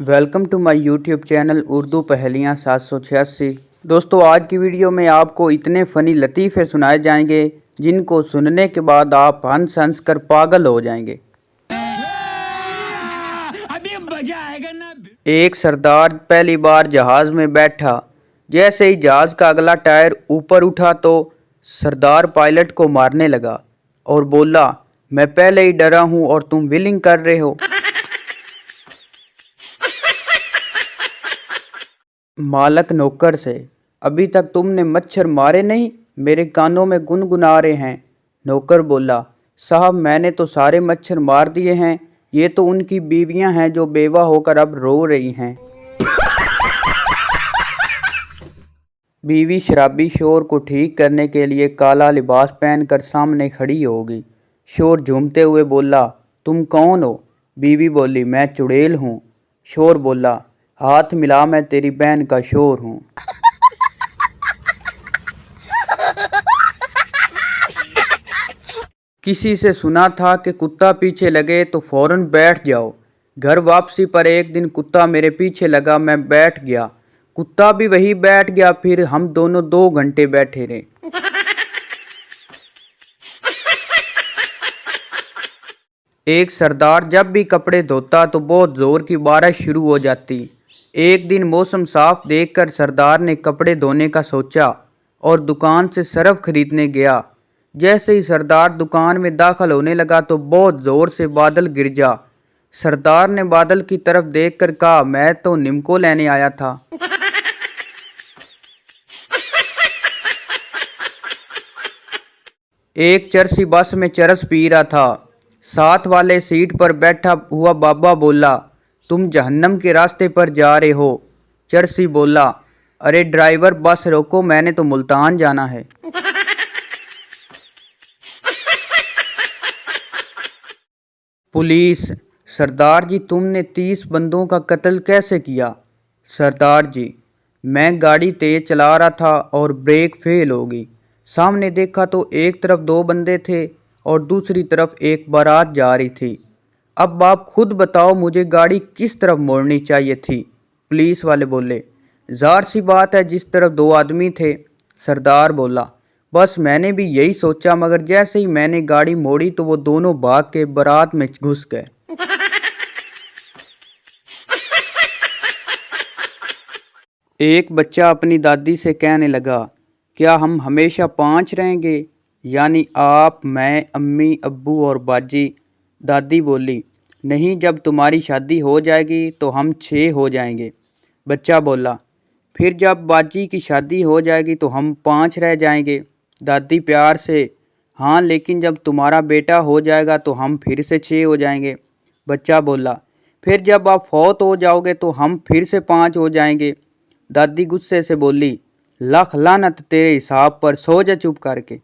Welcome to my YouTube channel Urdu पहेलियाँ 786। दोस्तों, आज की वीडियो में आपको इतने फ़नी लतीफ़े सुनाए जाएंगे जिनको सुनने के बाद आप हंस हंस कर पागल हो जाएंगे। अभी मजा आएगा ना। एक सरदार पहली बार जहाज़ में बैठा। जैसे ही जहाज़ का अगला टायर ऊपर उठा तो सरदार पायलट को मारने लगा और बोला, मैं पहले ही डरा हूँ और तुम व्हीलिंग कर रहे हो। मालक नौकर से, अभी तक तुमने मच्छर मारे नहीं, मेरे कानों में गुनगुना रहे हैं। नौकर बोला, साहब मैंने तो सारे मच्छर मार दिए हैं, ये तो उनकी बीवियां हैं जो बेवा होकर अब रो रही हैं। बीवी शराबी शोर को ठीक करने के लिए काला लिबास पहनकर सामने खड़ी होगी। शोर झूमते हुए बोला, तुम कौन हो? बीवी बोली, मैं चुड़ैल हूँ। शोर बोला, हाथ मिला, मैं तेरी बहन का शोर हूँ। किसी से सुना था कि कुत्ता पीछे लगे तो फौरन बैठ जाओ। घर वापसी पर एक दिन कुत्ता मेरे पीछे लगा, मैं बैठ गया, कुत्ता भी वही बैठ गया, फिर हम दोनों 2 घंटे बैठे रहे। एक सरदार जब भी कपड़े धोता तो बहुत ज़ोर की बारिश शुरू हो जाती। एक दिन मौसम साफ देखकर सरदार ने कपड़े धोने का सोचा और दुकान से सर्फ खरीदने गया। जैसे ही सरदार दुकान में दाखिल होने लगा तो बहुत ज़ोर से बादल गिर जा। सरदार ने बादल की तरफ देखकर कहा, मैं तो निम्को लेने आया था। एक चरसी बस में चरस पी रहा था। साथ वाले सीट पर बैठा हुआ बाबा बोला, तुम जहन्नम के रास्ते पर जा रहे हो। चरसी बोला, अरे ड्राइवर बस रोको, मैंने तो मुल्तान जाना है। पुलिस, सरदार जी तुमने 30 बंदों का कत्ल कैसे किया? सरदार जी, मैं गाड़ी तेज चला रहा था और ब्रेक फेल हो गई। सामने देखा तो एक तरफ 2 बंदे थे और दूसरी तरफ एक बारात जा रही थी। अब आप खुद बताओ मुझे गाड़ी किस तरफ मोड़नी चाहिए थी? पुलिस वाले बोले, ज़ाहिर सी बात है जिस तरफ 2 आदमी थे। सरदार बोला, बस मैंने भी यही सोचा, मगर जैसे ही मैंने गाड़ी मोड़ी तो वो दोनों भाग के बारात में घुस गए। एक बच्चा अपनी दादी से कहने लगा, क्या हम हमेशा 5 रहेंगे, यानी आप, मैं, अम्मी, अब्बू और बाजी? दादी बोली, नहीं, जब तुम्हारी शादी हो जाएगी तो हम 6 हो जाएंगे। बच्चा बोला, फिर जब बाजी की शादी हो जाएगी तो हम 5 रह जाएंगे। दादी प्यार से, हाँ लेकिन जब तुम्हारा बेटा हो जाएगा तो हम फिर से 6 हो जाएंगे। बच्चा बोला, फिर जब आप फौत हो जाओगे तो हम फिर से 5 हो जाएंगे। दादी गुस्से से बोली, लाख लानत तेरे हिसाब पर, सो जा चुप करके।